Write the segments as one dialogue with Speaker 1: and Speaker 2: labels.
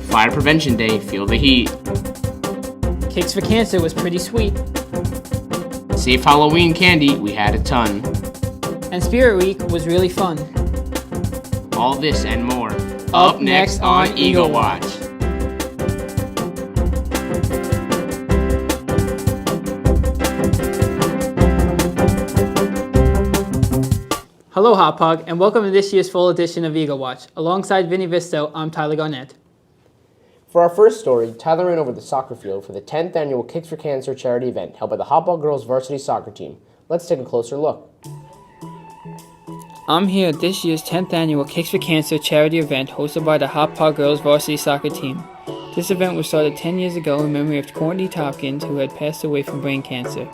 Speaker 1: Fire Prevention Day, feel the heat.
Speaker 2: Kicks for Cancer was pretty sweet.
Speaker 1: Safe Halloween candy, we had a ton.
Speaker 2: And Spirit Week was really fun.
Speaker 1: All this and more. Up next on Eagle Watch.
Speaker 2: Hello Hot Pog, and welcome to this year's full edition of Eagle Watch. Alongside Vinny Visto, I'm Tyler Garnett.
Speaker 3: For our first story, Tyler ran over the soccer field for the 10th annual Kicks for Cancer charity event held by the Hot Pog Girls varsity soccer team. Let's take a closer look.
Speaker 2: I'm here at this year's 10th annual Kicks for Cancer charity event hosted by the Hot Pog Girls varsity soccer team. This event was started 10 years ago in memory of Courtney Tompkins, who had passed away from brain cancer.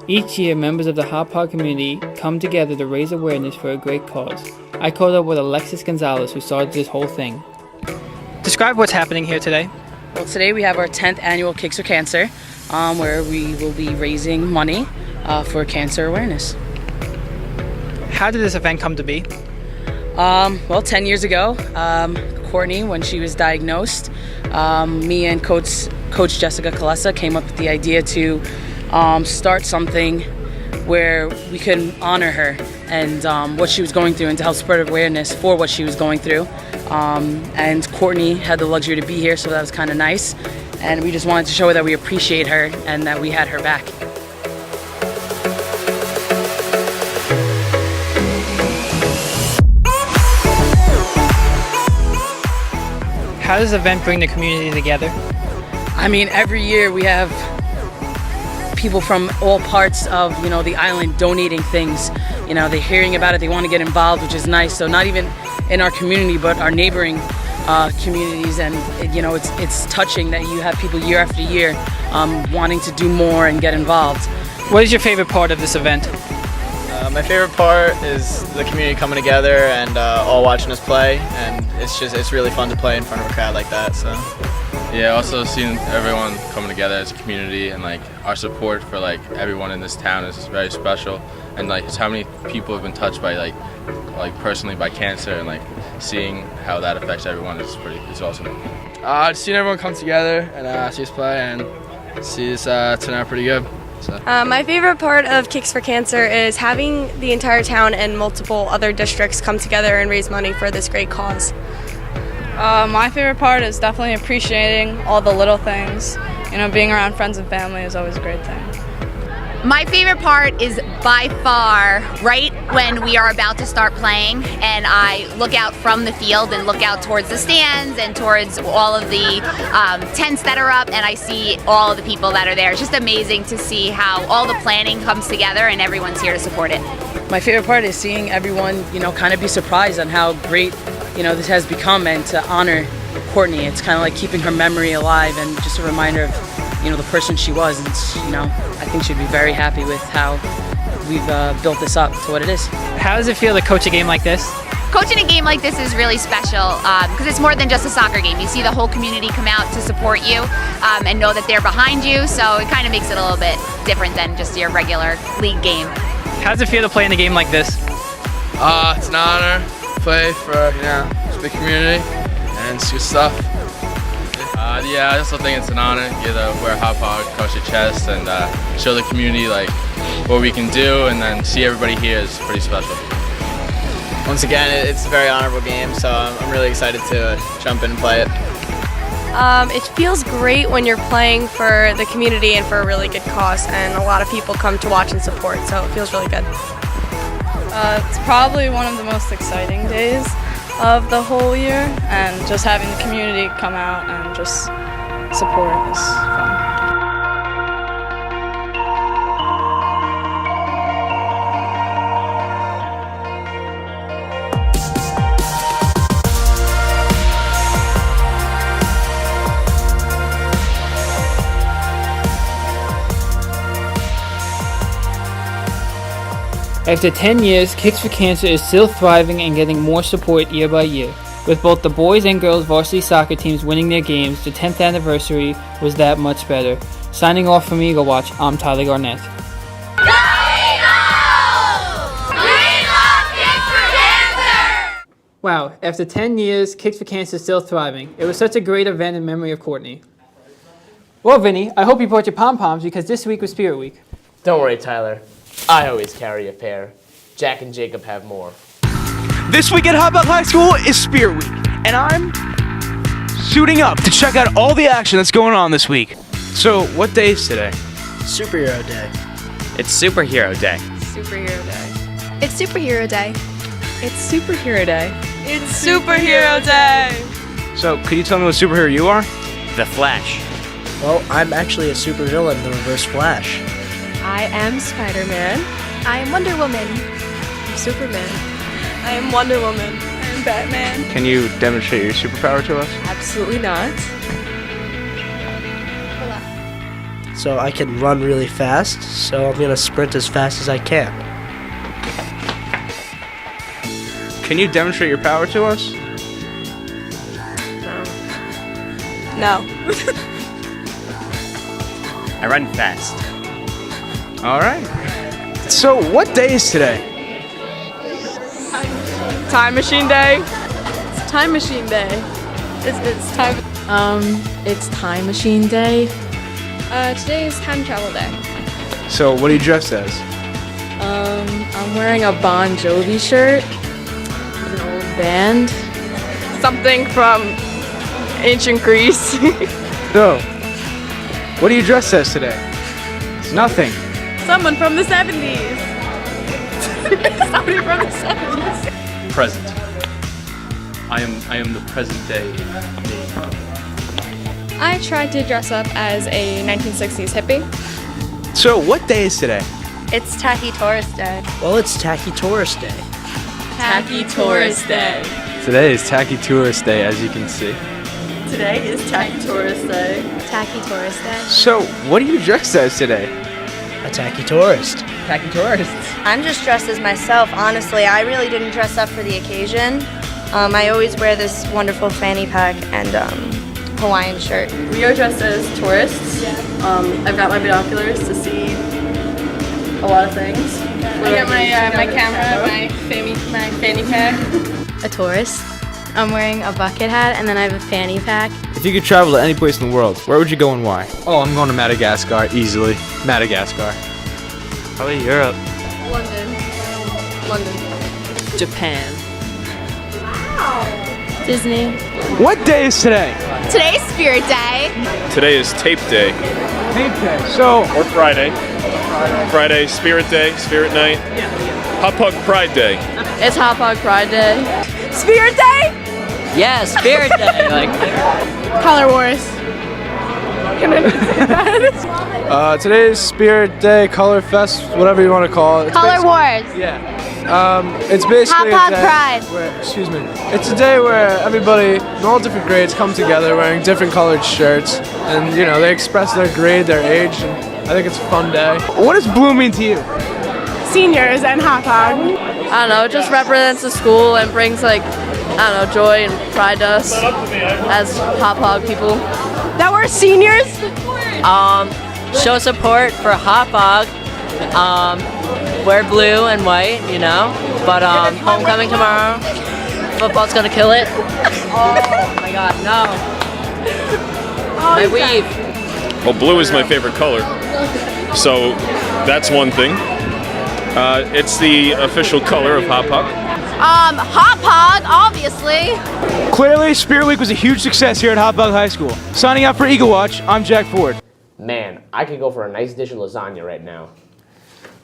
Speaker 2: Each year, members of the Hot Pog community come together to raise awareness for a great cause. I caught up with Alexis Gonzalez, who started this whole thing. Describe what's happening here today.
Speaker 4: Well, today we have our 10th annual Kicks for Cancer, where we will be raising money for cancer awareness.
Speaker 2: How did this event come to be?
Speaker 4: Well, 10 years ago, Courtney, when she was diagnosed, me and Coach Jessica Kalesa came up with the idea to start something where we could honor her and what she was going through and to help spread awareness for what she was going through. And Courtney had the luxury to be here, so that was kind of nice. And we just wanted to show her that we appreciate her and that we had her back.
Speaker 2: How does the event bring the community together?
Speaker 4: I mean, every year we have people from all parts of, the island donating things. They're hearing about it, they want to get involved, which is nice. So not even in our community, but our neighboring communities. And, it's touching that you have people year after year wanting to do more and get involved.
Speaker 2: What is your favorite part of this event?
Speaker 5: My favorite part is the community coming together and all watching us play, and it's really fun to play in front of a crowd like that. So
Speaker 6: yeah, also seeing everyone coming together as a community and our support for everyone in this town is very special, and just how many people have been touched by personally by cancer, and seeing how that affects everyone it's awesome.
Speaker 5: Seeing everyone come together and see us play and see this turn out pretty good. So.
Speaker 7: My favorite part of Kicks for Cancer is having the entire town and multiple other districts come together and raise money for this great cause.
Speaker 8: My favorite part is definitely appreciating all the little things. Being around friends and family is always a great thing.
Speaker 9: My favorite part is by far right when we are about to start playing, and I look out from the field and look out towards the stands and towards all of the tents that are up, and I see all of the people that are there. It's just amazing to see how all the planning comes together and everyone's here to support it.
Speaker 4: My favorite part is seeing everyone, kind of be surprised on how great, this has become, and to honor Courtney. It's kind of like keeping her memory alive and just a reminder of the person she was. And I think she'd be very happy with how we've built this up to what it is.
Speaker 2: How does it feel to coach a game like this?
Speaker 9: Coaching a game like this is really special because it's more than just a soccer game. You see the whole community come out to support you and know that they're behind you, so it kind of makes it a little bit different than just your regular league game.
Speaker 2: How does it feel to play in a game like this?
Speaker 5: It's an honor to play for this big community, and it's good stuff.
Speaker 6: Yeah, I also think it's an honor to wear a Hot Pog across your chest and show the community what we can do, and then see everybody here is pretty special.
Speaker 5: Once again, it's a very honorable game, so I'm really excited to jump in and play it.
Speaker 7: It feels great when you're playing for the community and for a really good cause, and a lot of people come to watch and support, so it feels really good.
Speaker 8: It's probably one of the most exciting days of the whole year, and just having the community come out and just support is fun.
Speaker 2: After 10 years, Kicks for Cancer is still thriving and getting more support year by year. With both the boys and girls varsity soccer teams winning their games, the 10th anniversary was that much better. Signing off from Eagle Watch, I'm Tyler Garnett. Wow, after 10 years, Kicks for Cancer is still thriving. It was such a great event in memory of Courtney. Well, Vinny, I hope you brought your pom-poms because this week was Spirit Week.
Speaker 3: Don't worry, Tyler. I always carry a pair. Jack and Jacob have more.
Speaker 10: This week at Hopbug High School is Spirit Week, and I'm suiting up to check out all the action that's going on this week. So, what day is today?
Speaker 11: Superhero Day.
Speaker 1: It's Superhero Day.
Speaker 7: Superhero Day.
Speaker 8: It's Superhero Day.
Speaker 4: It's Superhero Day.
Speaker 8: It's Superhero Day.
Speaker 10: So, could you tell me what superhero you are?
Speaker 1: The Flash.
Speaker 11: Well, I'm actually a supervillain, the Reverse Flash.
Speaker 7: I am Spider-Man.
Speaker 8: I am Wonder Woman.
Speaker 7: I'm Superman.
Speaker 8: I am Wonder Woman. I am Batman.
Speaker 10: Can you demonstrate your superpower to us?
Speaker 7: Absolutely not.
Speaker 11: So I can run really fast, so I'm gonna sprint as fast as I can.
Speaker 10: Can you demonstrate your power to us?
Speaker 8: No.
Speaker 1: I run fast.
Speaker 10: All right. So, what day is today?
Speaker 8: Time Machine Day. It's Time Machine Day. It's time.
Speaker 4: It's Time Machine Day.
Speaker 8: Today is Time Travel Day.
Speaker 10: So, what are you dressed as?
Speaker 4: I'm wearing a Bon Jovi shirt. It's an old band.
Speaker 8: Something from ancient Greece.
Speaker 10: So, what are you dressed as today? Nothing.
Speaker 8: Someone from the 70s. Somebody from the 70s.
Speaker 12: Present. I am the present day me.
Speaker 8: I tried to dress up as a 1960s hippie.
Speaker 10: So, what day is today?
Speaker 7: It's Tacky Tourist Day.
Speaker 11: Well, it's Tacky Tourist Day.
Speaker 8: Tacky Tourist Day.
Speaker 12: Today is Tacky Tourist Day, as you can see.
Speaker 8: Today is Tacky Tourist Day.
Speaker 7: Tacky Tourist Day.
Speaker 10: So, what are you dressed as today?
Speaker 11: A tacky tourist.
Speaker 2: Tacky tourists.
Speaker 7: I'm just dressed as myself, honestly. I really didn't dress up for the occasion. I always wear this wonderful fanny pack and Hawaiian shirt.
Speaker 8: We are dressed as tourists. I've got my binoculars to see a lot of things. I got my camera, my fanny pack.
Speaker 7: A tourist. I'm wearing a bucket hat and then I have a fanny pack.
Speaker 12: If you could travel to any place in the world, where would you go and why? Oh, I'm going to Madagascar, easily. Madagascar. Probably Europe.
Speaker 8: London.
Speaker 4: Japan.
Speaker 7: Disney.
Speaker 10: What day is today?
Speaker 9: Today's Spirit Day.
Speaker 13: Today is Tape Day.
Speaker 10: Tape day. So,
Speaker 13: Or Friday. Friday, Spirit Day, Spirit Night. Hot Pug Pride Day.
Speaker 8: It's Hot Pug Pride Day.
Speaker 7: Spirit Day?
Speaker 4: Yeah, Spirit Day.
Speaker 8: Color Wars.
Speaker 10: today is Spirit Day, Color Fest, whatever you want to call it.
Speaker 9: Color Wars.
Speaker 10: Yeah. It's basically
Speaker 9: Hot Pog
Speaker 10: a day
Speaker 9: Pride.
Speaker 10: where, excuse me. It's a day where everybody in all different grades come together wearing different colored shirts, and they express their grade, their age, and I think it's a fun day. What does blue mean to you?
Speaker 8: Seniors and Hot Pog. I don't know, it just represents the school and brings joy and pride to us as Hot Pog people.
Speaker 7: That we're seniors?
Speaker 4: Show support for Hot Pog. Wear blue and white, But homecoming tomorrow. Football's gonna kill it. Oh my God, no. My weave.
Speaker 13: Well, blue is my favorite color. So that's one thing. It's the official color of Hot Pug.
Speaker 9: Hot Pog, obviously.
Speaker 10: Clearly, Spirit Week was a huge success here at Hopbug High School. Signing out for Eagle Watch, I'm Jack Ford.
Speaker 3: Man, I could go for a nice dish of lasagna right now.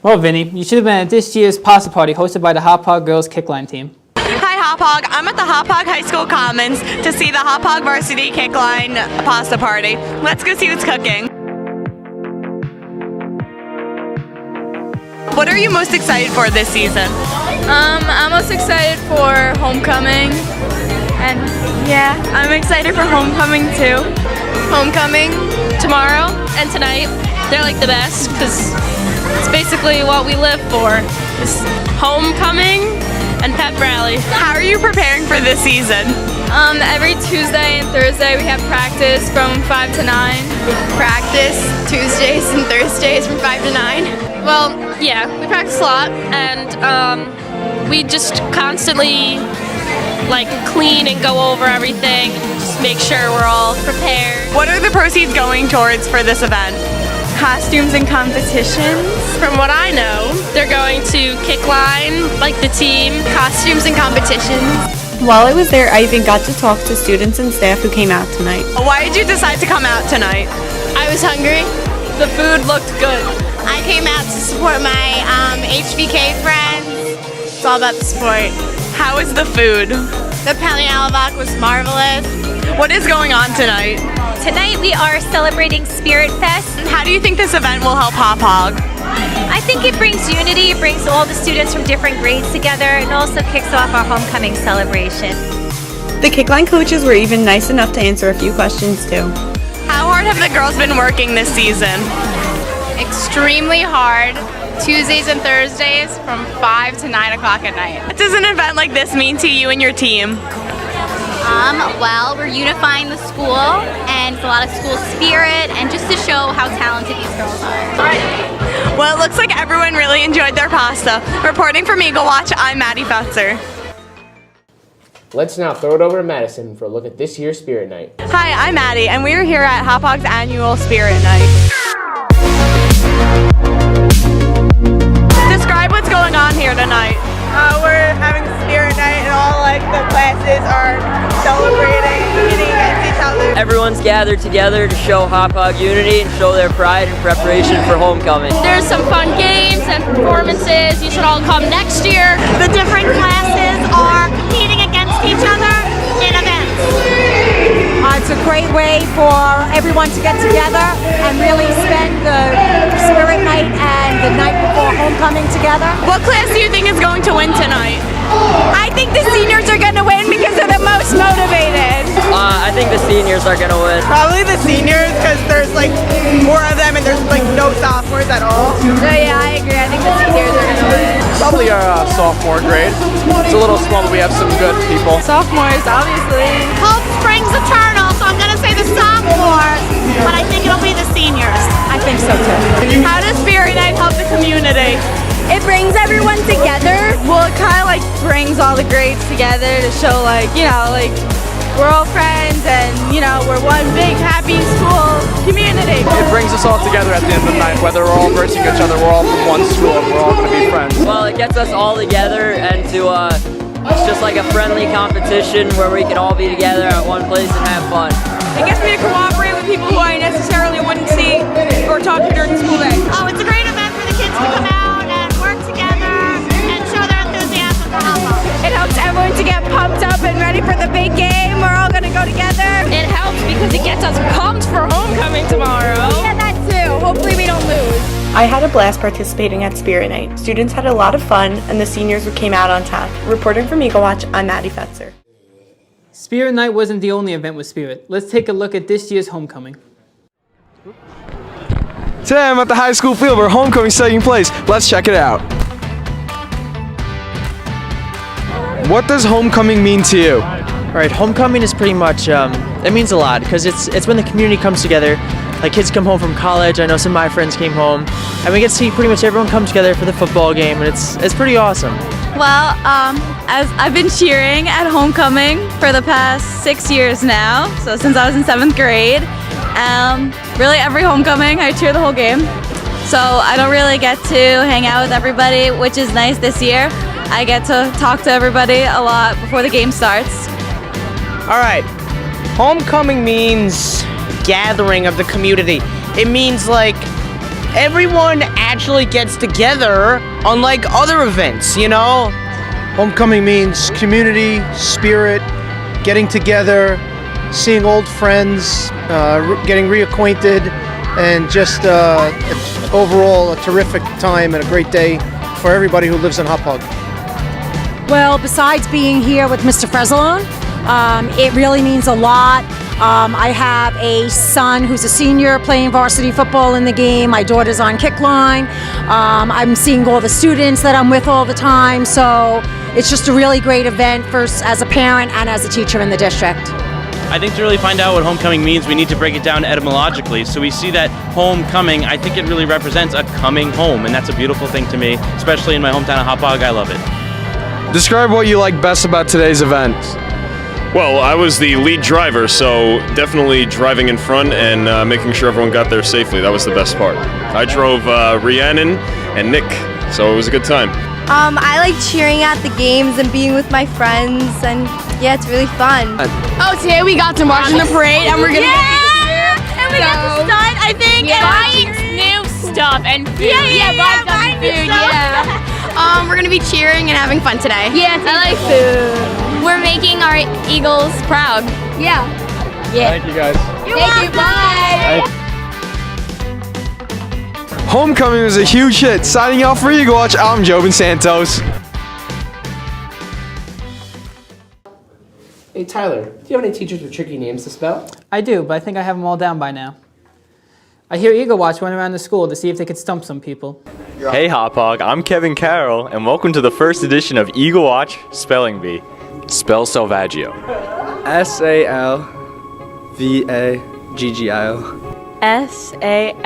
Speaker 2: Well, Vinny, you should have been at this year's pasta party hosted by the Hop Pog Girls Kickline team.
Speaker 14: Hi Hop Pog, I'm at the Hop Pog High School Commons to see the Hop Pog Varsity Kickline pasta party. Let's go see what's cooking. What are you most excited for this season?
Speaker 8: I'm most excited for homecoming. And yeah, I'm excited for homecoming too. Homecoming tomorrow and tonight. They're like the best because it's basically what we live for. It's homecoming and pep rally.
Speaker 14: How are you preparing for this season?
Speaker 8: Every Tuesday and Thursday we have practice from 5 to 9.
Speaker 7: Practice Tuesdays and Thursdays from 5 to 9.
Speaker 8: Well, yeah, we practice a lot and we just constantly like clean and go over everything, just make sure we're all prepared.
Speaker 14: What are the proceeds going towards for this event?
Speaker 8: Costumes and competitions. From what I know, they're going to Kickline, like the team, costumes and competitions.
Speaker 15: While I was there, I even got to talk to students and staff who came out tonight.
Speaker 14: Why did you decide to come out tonight?
Speaker 8: I was hungry. The food looked good.
Speaker 16: I came out to support my HBK friends. It's all about the sport.
Speaker 14: How was the food?
Speaker 16: The Paleolabak was marvelous.
Speaker 14: What is going on tonight?
Speaker 17: Tonight we are celebrating Spirit Fest.
Speaker 14: How do you think this event will help Hop Hog?
Speaker 17: I think it brings unity, it brings all the students from different grades together, and also kicks off our homecoming celebration.
Speaker 15: The Kickline coaches were even nice enough to answer a few questions too.
Speaker 14: How hard have the girls been working this season?
Speaker 16: Extremely hard. Tuesdays and Thursdays from 5 to 9 o'clock at night.
Speaker 14: What does an event like this mean to you and your team?
Speaker 9: Well, we're unifying the school, and it's a lot of school spirit, and just to show how talented these girls are.
Speaker 14: Well, it looks like everyone really enjoyed their pasta. Reporting from Eagle Watch, I'm Maddie Fetzer.
Speaker 3: Let's now throw it over to Madison for a look at this year's Spirit Night.
Speaker 14: Hi, I'm Maddie, and we are here at Hop Hog's annual Spirit Night. Describe what's going on here tonight.
Speaker 18: We're having Spirit Night, and all like the classes are celebrating, competing against each other.
Speaker 19: Everyone's gathered together to show Hop Hog unity and show their pride in preparation for homecoming.
Speaker 8: There's some fun games and performances. You should all come next year.
Speaker 16: The different classes are competing against each other in events.
Speaker 20: It's a great way for everyone to get together and really spend the Spirit Night and the night before homecoming together.
Speaker 14: What class do you think is going to win tonight?
Speaker 20: I think the seniors are going to win because they're the most motivated.
Speaker 19: I think the seniors are going to win.
Speaker 18: Probably the seniors, because there's like more of them and there's like no sophomores at all.
Speaker 20: Yeah, I agree. I think the seniors are going to win.
Speaker 10: Probably our sophomore grade. It's a little small, but we have some good people.
Speaker 20: Sophomores, obviously.
Speaker 16: Hope springs eternal, so I'm going to say the sophomores, but I think it'll be the seniors.
Speaker 20: I think so too.
Speaker 14: How does Spirit Night help the community?
Speaker 20: It brings everyone together.
Speaker 8: Well, it kind of like brings all the grades together to show like, you know, like we're all friends and, you know, we're one big happy school community.
Speaker 10: It brings us all together at the end of the night, whether we're all versing each other, we're all from one school, and we're all going to be friends.
Speaker 19: Well, it gets us all together and to, it's just like a friendly competition where we can all be together at one place and have fun.
Speaker 20: It gets me to cooperate with people who I necessarily wouldn't see or talk to during the school day.
Speaker 16: Oh, it's a great event for the kids to come out and work together and show their enthusiasm for Hop Hog.
Speaker 20: It helps everyone to get pumped up and ready for the big game. We're all going to go together.
Speaker 8: It helps because it gets us pumped for homecoming tomorrow.
Speaker 20: Yeah, that too. Hopefully we don't lose.
Speaker 15: I had a blast participating at Spirit Night. Students had a lot of fun, and the seniors came out on top. Reporting from Eagle Watch, I'm Maddie Fetzer.
Speaker 2: Spirit Night wasn't the only event with Spirit. Let's take a look at this year's homecoming.
Speaker 10: Today I'm at the high school field where homecoming's taking place. Let's check it out. What does homecoming mean to you?
Speaker 21: All right, homecoming is pretty much, it means a lot because it's when the community comes together. Like kids come home from college, I know some of my friends came home, and we get to see pretty much everyone come together for the football game, and it's pretty awesome.
Speaker 8: Well, as I've been cheering at homecoming for the past 6 years now, so since I was in 7th grade, really every homecoming I cheer the whole game. So I don't really get to hang out with everybody, which is nice this year. I get to talk to everybody a lot before the game starts.
Speaker 18: All right, homecoming means gathering of the community. It means like everyone actually gets together unlike other events, you know?
Speaker 22: Homecoming means community, spirit, getting together, seeing old friends, getting reacquainted, and just overall a terrific time and a great day for everybody who lives in Hop Hog.
Speaker 20: Well, besides being here with Mr. Fresalone, it really means a lot. I have a son who's a senior playing varsity football in the game. My daughter's on Kickline. I'm seeing all the students that I'm with all the time. So it's just a really great event as a parent and as a teacher in the district.
Speaker 23: I think to really find out what homecoming means, we need to break it down etymologically. So we see that homecoming, I think it really represents a coming home, and that's a beautiful thing to me, especially in my hometown of Hop Hog. I love it.
Speaker 10: Describe what you like best about today's event.
Speaker 13: Well, I was the lead driver, so definitely driving in front and making sure everyone got there safely. That was the best part. I drove Rhiannon and Nick, so it was a good time.
Speaker 1: I like cheering at the games and being with my friends, and yeah, it's really fun.
Speaker 8: Oh, today we got to march in the parade, and we're gonna
Speaker 1: and we got to stunt, I think, and
Speaker 8: buying new stuff and food. Buying food. Yeah.
Speaker 1: we're gonna be cheering and having fun today.
Speaker 8: Yeah, I like food. We're making our Eagles proud.
Speaker 1: Yeah.
Speaker 10: Thank you guys.
Speaker 8: Thank you. Bye.
Speaker 10: Homecoming was a huge hit. Signing off for Eagle Watch, I'm Jobin Santos.
Speaker 3: Hey Tyler, do you have any teachers with tricky names to spell?
Speaker 2: I do, but I think I have them all down by now. I hear Eagle Watch went around the school to see if they could stump some people.
Speaker 12: Hey Hop Hog, I'm Kevin Carroll, and welcome to the first edition of Eagle Watch Spelling Bee. Spell Salvaggio.
Speaker 5: S-A-L-V-A-G-G-I-O. S-A-L-V-A-G-G-I-O.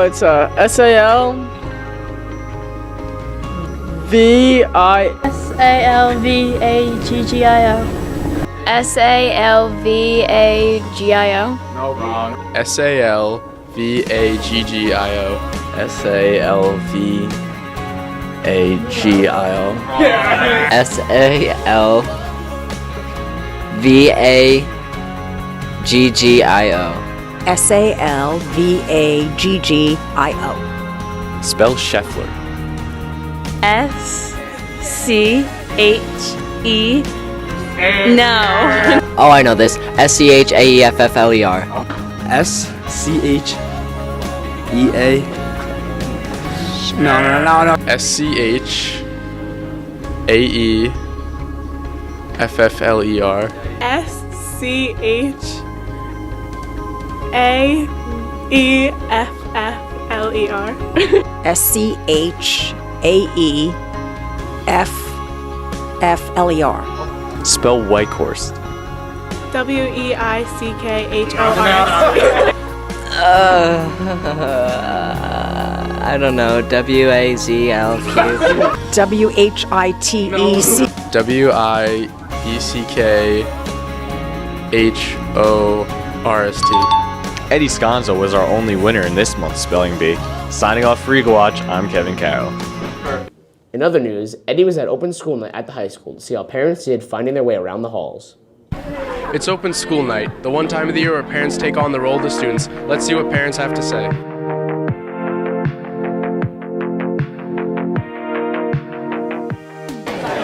Speaker 5: It's S-A-L-V-I.
Speaker 8: S-A-L-V-A-G-G-I-O. S-A-L-V-A-G-I-O.
Speaker 12: No, wrong. S-A-L-V-A-G-G-I-O.
Speaker 19: S-A-L-V-A-G-I-O. S-A-L-V-A-G-G-I-O.
Speaker 20: S-A-L-V-A-G-G-I-O.
Speaker 12: Spell Scheffler.
Speaker 8: S-C-H-E. No.
Speaker 19: Oh, I know this. S-C-H-A-E-F-F-L-E-R.
Speaker 5: S-C-H-E-A. No.
Speaker 10: S-C-H-A-E-F-F-L-E-R.
Speaker 5: S-C-H-A-E-F-F-L-E-R.
Speaker 20: S-C-H-A-E-F-F-L-E-R.
Speaker 12: Spell Weichhorst.
Speaker 5: W-E-I-C-K-H-O-R-S-T.
Speaker 19: I don't know. W-A-Z-L-Q.
Speaker 20: W-H-I-T-E-C.
Speaker 12: W-I-E-C-K-H-O-R-S-T. Eddie Sconzo was our only winner in this month's Spelling Bee. Signing off for Eagle Watch, I'm Kevin Carroll.
Speaker 3: In other news, Eddie was at open school night at the high school to see how parents did finding their way around the halls.
Speaker 10: It's open school night, the one time of the year where parents take on the role of the students. Let's see what parents have to say.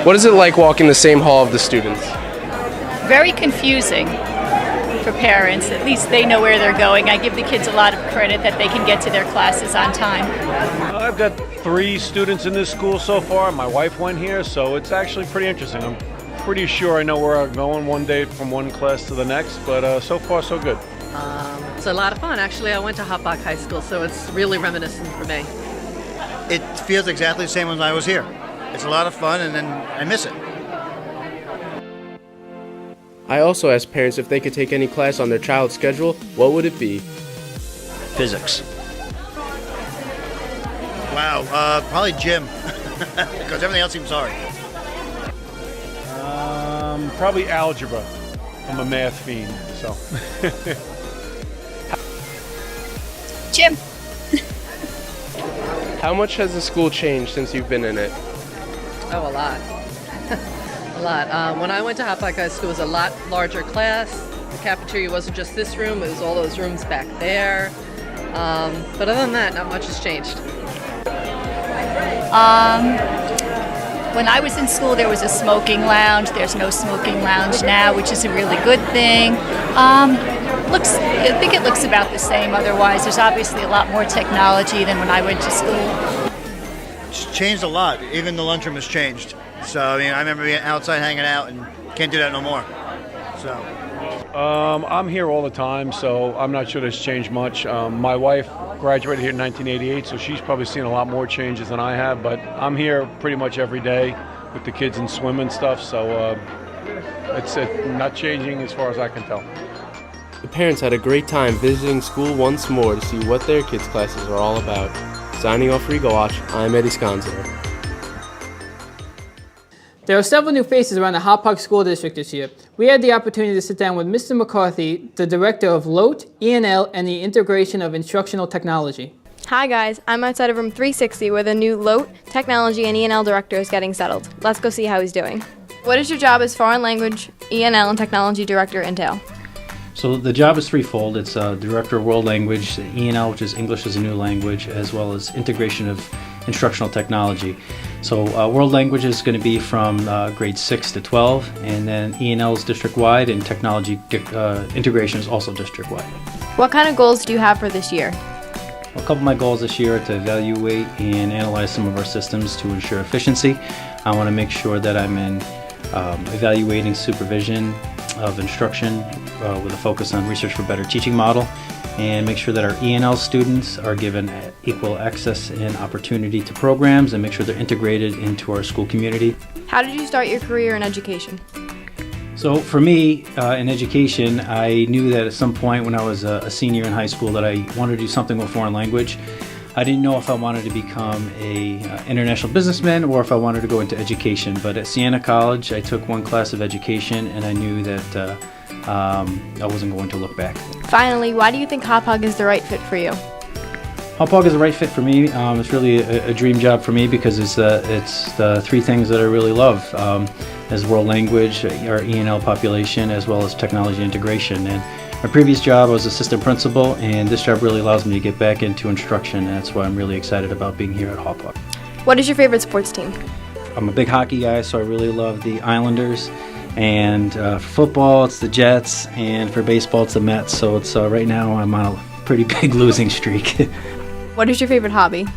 Speaker 10: What is it like walking the same hall of the students?
Speaker 6: Very confusing for parents. At least they know where they're going. I give the kids a lot of credit that they can get to their classes on time.
Speaker 24: I've got 3 students in this school so far. My wife went here, so it's actually pretty interesting. I'm pretty sure I know where I'm going one day from one class to the next, but so far so good.
Speaker 25: It's a lot of fun. Actually, I went to Hop High School, so it's really reminiscent for me.
Speaker 26: It feels exactly the same as I was here. It's a lot of fun, and then I miss it.
Speaker 10: I also asked parents if they could take any class on their child's schedule. What would it be?
Speaker 26: Physics. Wow, probably gym, because everything else seems hard.
Speaker 24: Probably algebra. I'm a math fiend, so.
Speaker 6: Jim.
Speaker 10: How much has the school changed since you've been in it?
Speaker 25: Oh, a lot. A lot. When I went to Hop High School, it was a lot larger class. The cafeteria wasn't just this room, it was all those rooms back there. But other than that, not much has changed.
Speaker 6: When I was in school, there was a smoking lounge. There's no smoking lounge now, which is a really good thing. I think it looks about the same otherwise. There's obviously a lot more technology than when I went to school.
Speaker 26: It's changed a lot. Even the lunchroom has changed. So, I remember being outside hanging out and can't do that no more. So.
Speaker 24: I'm here all the time, so I'm not sure there's changed much. My wife graduated here in 1988, so she's probably seen a lot more changes than I have, but I'm here pretty much every day with the kids and swim and stuff, so it's not changing as far as I can tell.
Speaker 10: The parents had a great time visiting school once more to see what their kids' classes are all about.
Speaker 3: Signing off for Eagle Watch, I'm Eddie Sconzo.
Speaker 2: There are several new faces around the Hop Park School District this year. We had the opportunity to sit down with Mr. McCarthy, the director of LOTE, ENL, and the integration of instructional technology.
Speaker 1: Hi guys, I'm outside of room 360 where the new LOTE, Technology, and ENL director is getting settled. Let's go see how he's doing. What does your job as foreign language, ENL, and technology director entail?
Speaker 4: So the job is threefold. It's Director of World Language, ENL, which is English as a New Language, as well as integration of instructional technology. So World Language is going to be from grades 6 to 12, and then ENL is district-wide, and technology integration is also district-wide.
Speaker 1: What kind of goals do you have for this year?
Speaker 4: A couple of my goals this year are to evaluate and analyze some of our systems to ensure efficiency. I want to make sure that I'm in evaluating supervision of instruction with a focus on research for better teaching model, and make sure that our ENL students are given equal access and opportunity to programs, and make sure they're integrated into our school community.
Speaker 1: How did you start your career in education?
Speaker 4: So for me, in education, I knew that at some point when I was a senior in high school that I wanted to do something with foreign language. I didn't know if I wanted to become a international businessman or if I wanted to go into education, but at Siena College I took one class of education and I knew that I wasn't going to look back.
Speaker 1: Finally, why do you think Hop Hog is the right fit for you?
Speaker 4: Hop Hog is the right fit for me. It's really a dream job for me because it's the three things that I really love, as world language, our ENL population, as well as technology integration. And my previous job I was assistant principal, and this job really allows me to get back into instruction, and that's why I'm really excited about being here at Hop Hog.
Speaker 1: What is your favorite sports team?
Speaker 4: I'm a big hockey guy, so I really love the Islanders. And for football, it's the Jets, and for baseball, it's the Mets. So it's right now I'm on a pretty big losing streak.
Speaker 1: What is your favorite hobby?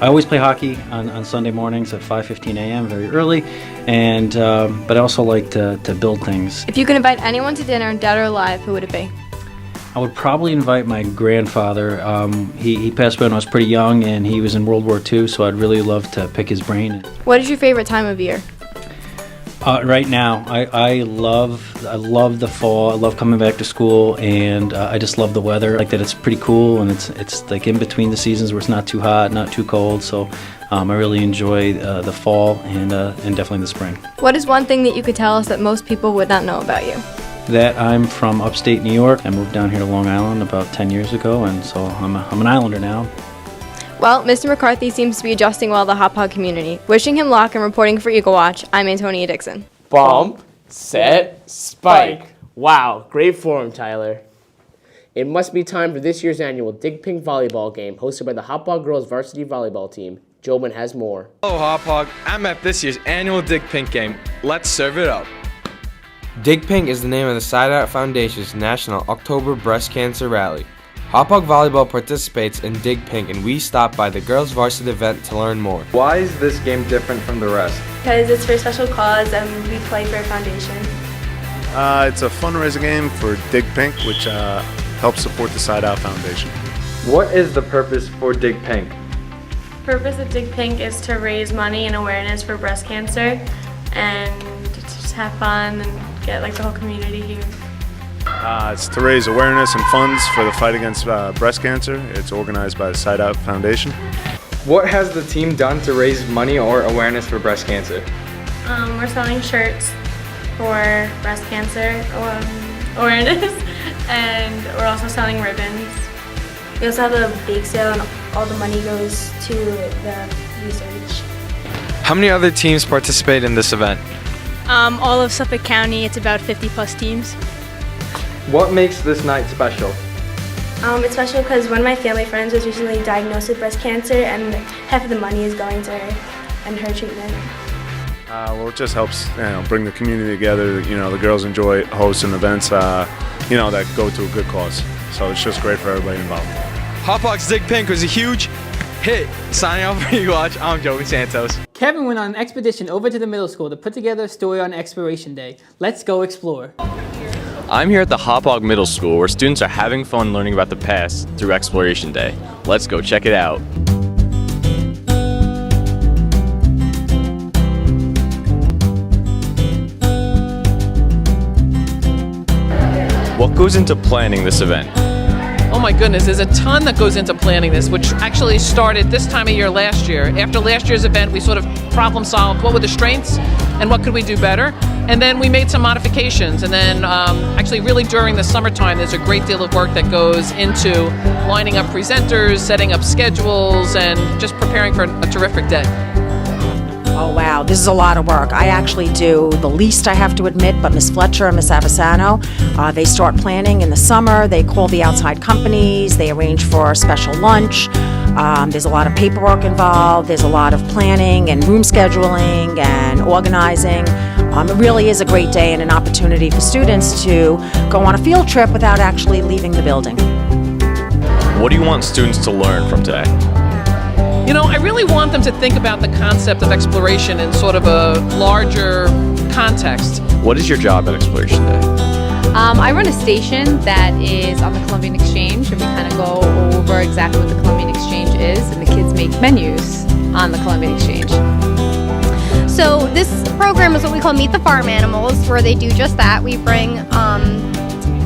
Speaker 4: I always play hockey on Sunday mornings at 5:15 a.m. very early, and but I also like to build things.
Speaker 1: If you could invite anyone to dinner, dead or alive, who would it be?
Speaker 4: I would probably invite my grandfather. He passed away when I was pretty young, and he was in World War II, so I'd really love to pick his brain.
Speaker 1: What is your favorite time of year?
Speaker 4: Right now, I love the fall. I love coming back to school, and I just love the weather. I like that it's pretty cool, and it's like in between the seasons where it's not too hot, not too cold. So I really enjoy the fall and definitely the spring.
Speaker 1: What is one thing that you could tell us that most people would not know about you?
Speaker 4: That I'm from upstate New York. I moved down here to Long Island about 10 years ago, and so I'm an Islander now.
Speaker 1: Well, Mr. McCarthy seems to be adjusting well to the Hop Hog community. Wishing him luck and reporting for Eagle Watch, I'm Antonia Dixon.
Speaker 3: Bump, set, spike. Wow, great form, Tyler. It must be time for this year's annual Dig Pink volleyball game hosted by the Hop Hog girls varsity volleyball team. Jobin has more.
Speaker 12: Hello, Hop Hog. I'm at this year's annual Dig Pink game. Let's serve it up.
Speaker 7: Dig Pink is the name of the Side Out Foundation's National October Breast Cancer Rally. Hop Hog Volleyball participates in Dig Pink, and we stopped by the girls' varsity event to learn more.
Speaker 12: Why is this game different from the rest?
Speaker 9: Because it's for a special cause and we play for a foundation.
Speaker 11: It's a fundraiser game for Dig Pink, which helps support the Side Out Foundation.
Speaker 12: What is the purpose for Dig Pink?
Speaker 9: The purpose of Dig Pink is to raise money and awareness for breast cancer and to just have fun and get like the whole community here.
Speaker 11: It's to raise awareness and funds for the fight against breast cancer. It's organized by the Side Out Foundation.
Speaker 12: What has the team done to raise money or awareness for breast cancer?
Speaker 9: We're selling shirts for breast cancer awareness, and we're also selling ribbons.
Speaker 14: We also have a bake sale and all the money goes to the research.
Speaker 12: How many other teams participate in this event?
Speaker 8: All of Suffolk County, it's about 50 plus teams.
Speaker 12: What makes this night special?
Speaker 14: It's special because one of my family friends was recently diagnosed with breast cancer and half of the money is going to her and her treatment.
Speaker 11: Well, it just helps, bring the community together. The girls enjoy hosting events, that go to a good cause. So it's just great for everybody involved.
Speaker 12: Hop Hog's Dig Pink was a huge hit. Signing off for Eagle Watch, I'm Joey Santos.
Speaker 2: Kevin went on an expedition over to the middle school to put together a story on Exploration Day. Let's go explore.
Speaker 17: I'm here at the Hop Hog Middle School where students are having fun learning about the past through Exploration Day. Let's go check it out. What goes into planning this event?
Speaker 15: Oh my goodness, there's a ton that goes into planning this, which actually started this time of year last year. After last year's event, we sort of problem solved what were the strengths and what could we do better. And then we made some modifications. And then actually really during the summertime, there's a great deal of work that goes into lining up presenters, setting up schedules, and just preparing for a terrific day.
Speaker 20: Oh, wow. This is a lot of work. I actually do the least, I have to admit, but Miss Fletcher and Miss Avasano, they start planning in the summer. They call the outside companies. They arrange for a special lunch. There's a lot of paperwork involved. There's a lot of planning and room scheduling and organizing. It really is a great day and an opportunity for students to go on a field trip without actually leaving the building.
Speaker 17: What do you want students to learn from today?
Speaker 15: You know, I really want them to think about the concept of exploration in sort of a larger context.
Speaker 17: What is your job at Exploration Day?
Speaker 16: I run a station that is on the Columbian Exchange, and we kind of go over exactly what the Columbian Exchange is, and the kids make menus on the Columbian Exchange.
Speaker 18: So this program is what we call Meet the Farm Animals, where they do just that. We bring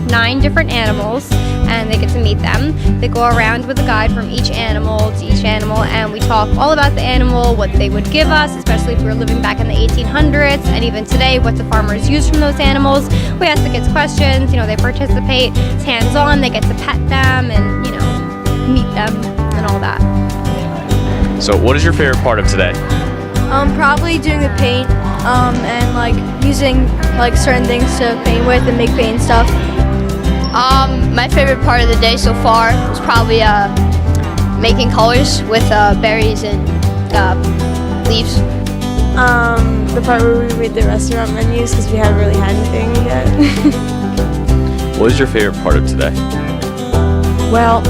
Speaker 18: 9 different animals, and they get to meet them. They go around with a guide from each animal to each animal, and we talk all about the animal, what they would give us, especially if we were living back in the 1800s, and even today, what the farmers use from those animals. We ask the kids questions, they participate, it's hands-on, they get to pet them and, meet them and all that.
Speaker 17: So what is your favorite part of today?
Speaker 21: Probably doing the paint, and using certain things to paint with and make paint stuff.
Speaker 18: My favorite part of the day so far was probably making colors with berries and leaves.
Speaker 21: The part where we made the restaurant menus because we haven't really had anything yet.
Speaker 17: What is your favorite part of today?
Speaker 20: Well,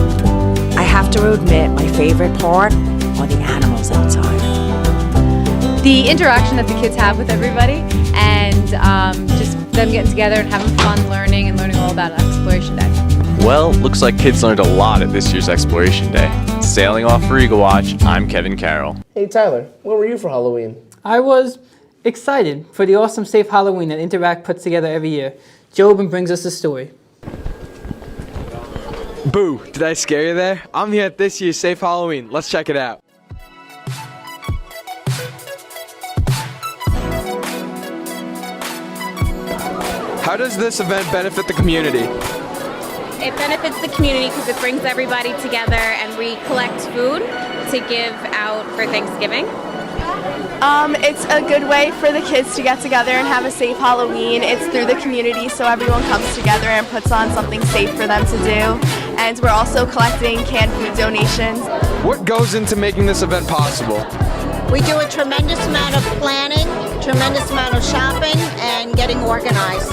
Speaker 20: I have to admit my favorite part are the animals outside.
Speaker 16: The interaction that the kids have with everybody, and just them getting together and having fun learning all about Exploration Day.
Speaker 17: Well, looks like kids learned a lot at this year's Exploration Day. Sailing off for Eagle Watch, I'm Kevin Carroll.
Speaker 3: Hey Tyler, where were you for Halloween?
Speaker 2: I was excited for the awesome Safe Halloween that Interact puts together every year. Jobin brings us the story.
Speaker 22: Boo, did I scare you there? I'm here at this year's Safe Halloween. Let's check it out. How does this event benefit the community?
Speaker 8: It benefits the community because it brings everybody together and we collect food to give out for Thanksgiving.
Speaker 21: It's a good way for the kids to get together and have a safe Halloween. It's through the community, so everyone comes together and puts on something safe for them to do. And we're also collecting canned food donations.
Speaker 22: What goes into making this event possible?
Speaker 23: We do a tremendous amount of planning, tremendous amount of shopping, and getting organized.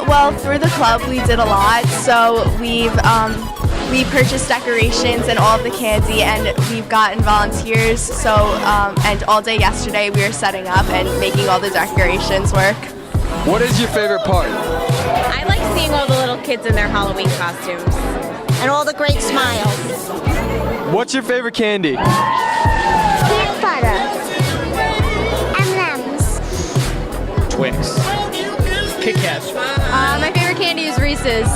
Speaker 21: Well, through the club we did a lot. So we purchased decorations and all of the candy, and we've gotten volunteers. So and all day yesterday we were setting up and making all the decorations work.
Speaker 22: What is your favorite part?
Speaker 8: I like seeing all the little kids in their Halloween costumes.
Speaker 23: And all the great smiles.
Speaker 22: What's your favorite candy?
Speaker 23: Peanut butter. M&M's.
Speaker 2: Twix. Kit Kats.
Speaker 8: My favorite candy is Reese's.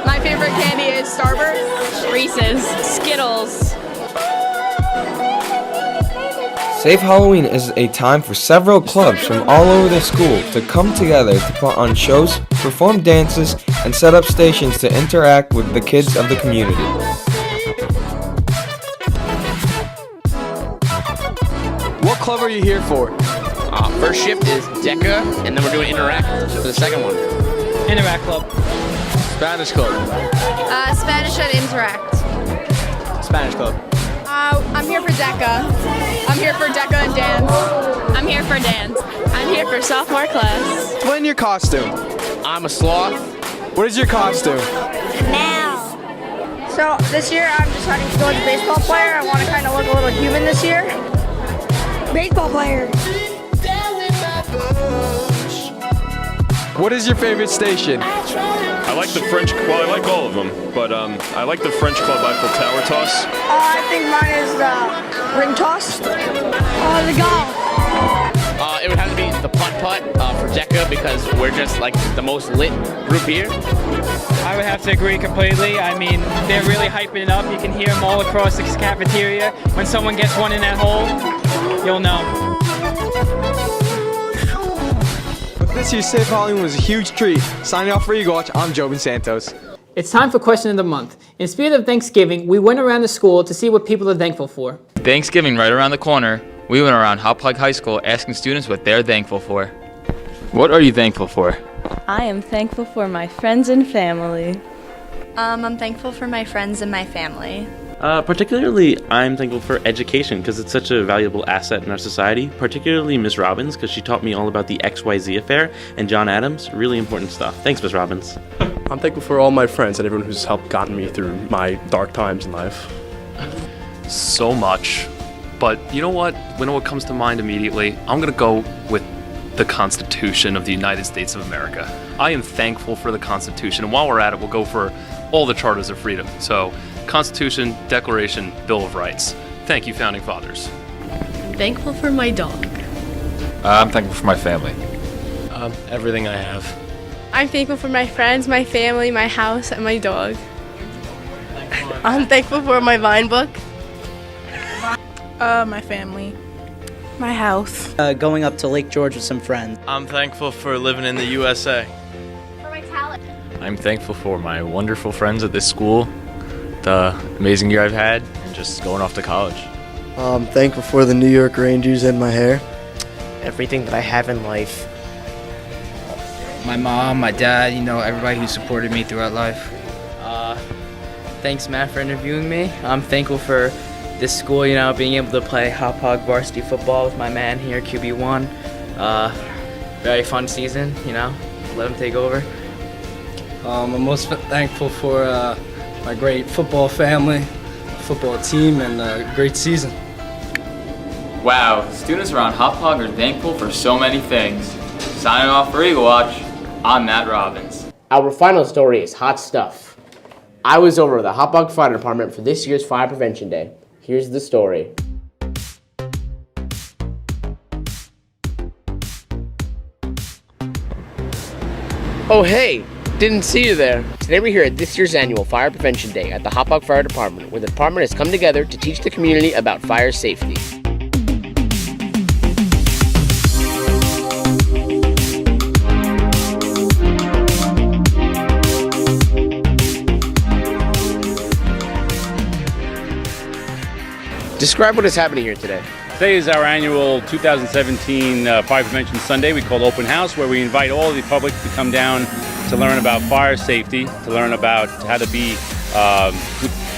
Speaker 8: My favorite candy is Starburst, Reese's, Skittles.
Speaker 7: Safe Halloween is a time for several clubs from all over the school to come together to put on shows, perform dances, and set up stations to interact with the kids of the community.
Speaker 22: What club are you here for?
Speaker 3: First shift is DECA, and then we're doing Interact for the second one.
Speaker 2: Interact Club.
Speaker 22: Spanish Club.
Speaker 18: Spanish and Interact.
Speaker 22: Spanish Club.
Speaker 18: I'm here for DECA. I'm here for DECA and dance. I'm here for dance. I'm here for sophomore class.
Speaker 22: Explain your costume.
Speaker 3: I'm a sloth.
Speaker 22: What is your costume?
Speaker 21: So this year I'm deciding to go as a baseball player. I want to kind of look a little human this year. Baseball player.
Speaker 22: What is your favorite station?
Speaker 13: I like the French, well, I like all of them, but I like the French Club Eiffel Tower Toss.
Speaker 21: I think mine is the ring toss. The golf.
Speaker 3: It would have to be the putt-putt for DECA because we're just like the most lit group here?
Speaker 2: I would have to agree completely. I mean, they're really hyping it up. You can hear them all across the cafeteria. When someone gets one in that hole, you'll know.
Speaker 22: But this year's Safe Halloween was a huge treat. Signing off for Eagle Watch, I'm Jobin Santos.
Speaker 2: It's time for Question of the Month. In spirit of Thanksgiving, we went around the school to see what people are thankful for.
Speaker 5: Thanksgiving right around the corner. We went around Hop High School asking students what they're thankful for. What are you thankful for?
Speaker 6: I am thankful for my friends and family.
Speaker 21: I'm thankful for my friends and my family.
Speaker 19: Particularly, I'm thankful for education because it's such a valuable asset in our society, particularly Miss Robbins because she taught me all about the XYZ affair and John Adams, really important stuff. Thanks, Miss Robbins.
Speaker 24: I'm thankful for all my friends and everyone who's helped gotten me through my dark times in life.
Speaker 25: So much, but you know what? When what comes to mind immediately, I'm gonna go with the Constitution of the United States of America. I am thankful for the Constitution, and while we're at it, we'll go for all the charters of freedom. So, Constitution, Declaration, Bill of Rights. Thank you, Founding Fathers.
Speaker 6: Thankful for my dog.
Speaker 5: I'm thankful for my family.
Speaker 24: Everything I have.
Speaker 9: I'm thankful for my friends, my family, my house, and my dog. I'm thankful for my Vine book.
Speaker 6: My family. My house.
Speaker 26: Going up to Lake George with some friends.
Speaker 27: I'm thankful for living in the USA.
Speaker 21: For my talent.
Speaker 17: I'm thankful for my wonderful friends at this school, the amazing year I've had, and just going off to college.
Speaker 28: I'm thankful for the New York Rangers and my hair.
Speaker 3: Everything that I have in life.
Speaker 29: My mom, my dad, everybody who supported me throughout life.
Speaker 30: Thanks, Matt, for interviewing me. I'm thankful for this school, being able to play Hop Hog varsity football with my man here, QB1. Very fun season, let him take over.
Speaker 31: I'm most thankful for my great football family, football team, and a great season.
Speaker 5: Wow, students around Hop Hog are thankful for so many things. Signing off for Eagle Watch, I'm Matt Robbins.
Speaker 3: Our final story is hot stuff. I was over at the Hop Hog Fire Department for this year's Fire Prevention Day. Here's the story. Oh hey, didn't see you there. Today we're here at this year's annual Fire Prevention Day at the Hop Hog Fire Department, where the department has come together to teach the community about fire safety. Describe what is happening here today.
Speaker 32: Today is our annual 2017 Fire Prevention Sunday. We call Open House, where we invite all of the public to come down to learn about fire safety, to learn about how to be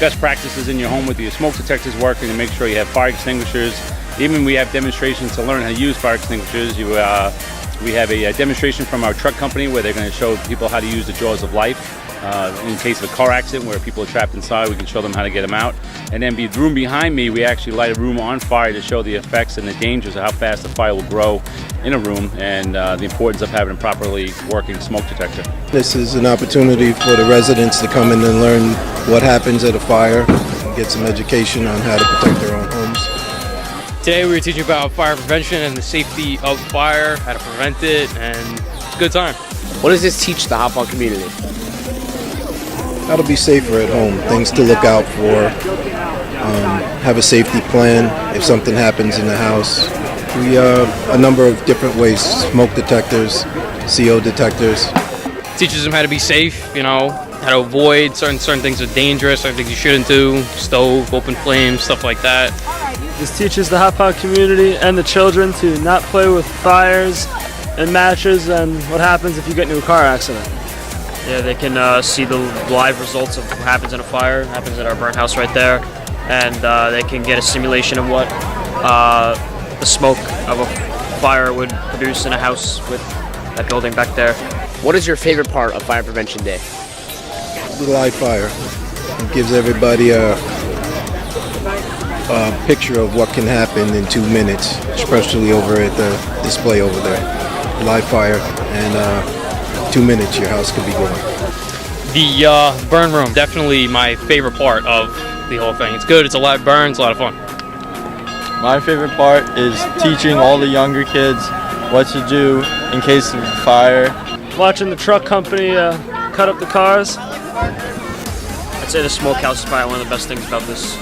Speaker 32: best practices in your home with your smoke detectors working, and make sure you have fire extinguishers. Even we have demonstrations to learn how to use fire extinguishers. We have a demonstration from our truck company where they're going to show people how to use the jaws of life. In case of a car accident where people are trapped inside, we can show them how to get them out. And then the room behind me, we actually light a room on fire to show the effects and the dangers of how fast the fire will grow in a room, and the importance of having a properly working smoke detector.
Speaker 33: This is an opportunity for the residents to come in and learn what happens at a fire and get some education on how to protect their own homes.
Speaker 34: Today we were teaching about fire prevention and the safety of fire, how to prevent it, and it's a good time.
Speaker 3: What does this teach the Hop Hog community?
Speaker 33: How to be safer at home, things to look out for, have a safety plan if something happens in the house. We a number of different ways, smoke detectors, CO detectors.
Speaker 34: Teaches them how to be safe, how to avoid certain things are dangerous, certain things you shouldn't do, stove, open flames, stuff like that.
Speaker 10: This teaches the Hop Hog community and the children to not play with fires and matches and what happens if you get into a car accident.
Speaker 35: Yeah, they can see the live results of what happens in a fire, happens at our burnt house right there, and they can get a simulation of what the smoke of a fire would produce in a house with that building back there.
Speaker 3: What is your favorite part of Fire Prevention Day?
Speaker 33: The live fire. It gives everybody a picture of what can happen in 2 minutes, especially over at the display over there. Live fire, and 2 minutes your house could be going.
Speaker 34: The burn room, definitely my favorite part of the whole thing. It's good, it's a live burn, it's a lot of fun.
Speaker 36: My favorite part is teaching all the younger kids
Speaker 27: what to do in case of fire.
Speaker 35: Watching the truck company cut up the cars. I'd say the smokehouse is probably one of the best things about this.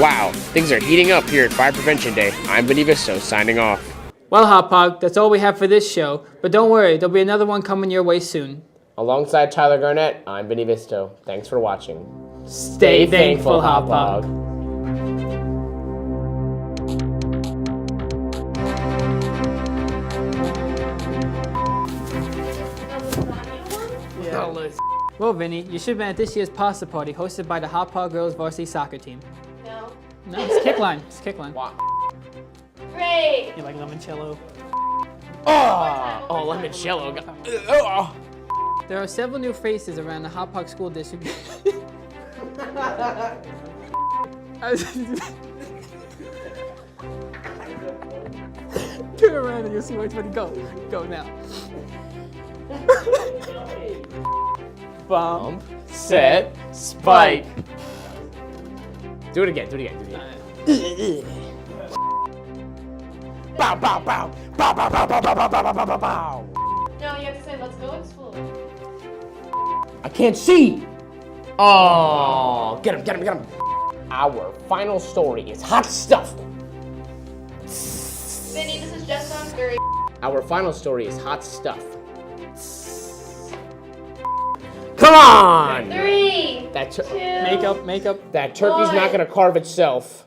Speaker 3: Wow, things are heating up here at Fire Prevention Day. I'm Benivisto, signing off.
Speaker 1: Well, Hop Hog, that's all we have for this show. But don't worry, there'll be another one coming your way soon.
Speaker 3: Alongside Tyler Garnett, I'm Benivisto. Thanks for watching.
Speaker 1: Stay thankful, Hop Hog. Well, Vinny, you should have been at this year's pasta party hosted by the Hop Hog Girls Varsity Soccer Team.
Speaker 9: No.
Speaker 1: No, it's Kickline. It's Kickline.
Speaker 3: Wow.
Speaker 9: Great.
Speaker 1: You like limoncello?
Speaker 3: Oh, limoncello. Oh.
Speaker 1: There are several new faces around the Hop Hog School District. Turn around and you'll see which one. Go. Go now.
Speaker 3: Bump, set, spike. Do it again, do it again, do it again. Bow, bow, bow. Bow, bow, bow, bow, bow, bow, bow, bow, bow, bow.
Speaker 9: No, you have to say, let's go explore.
Speaker 3: I can't see. Oh, get him, get him, get him. Our final story is hot stuff.
Speaker 9: Vinny, this is just on Scurry.
Speaker 3: Our final story is hot stuff. Come on!
Speaker 9: 3,
Speaker 3: That
Speaker 9: 2,
Speaker 1: Makeup.
Speaker 3: that turkey's not gonna carve itself.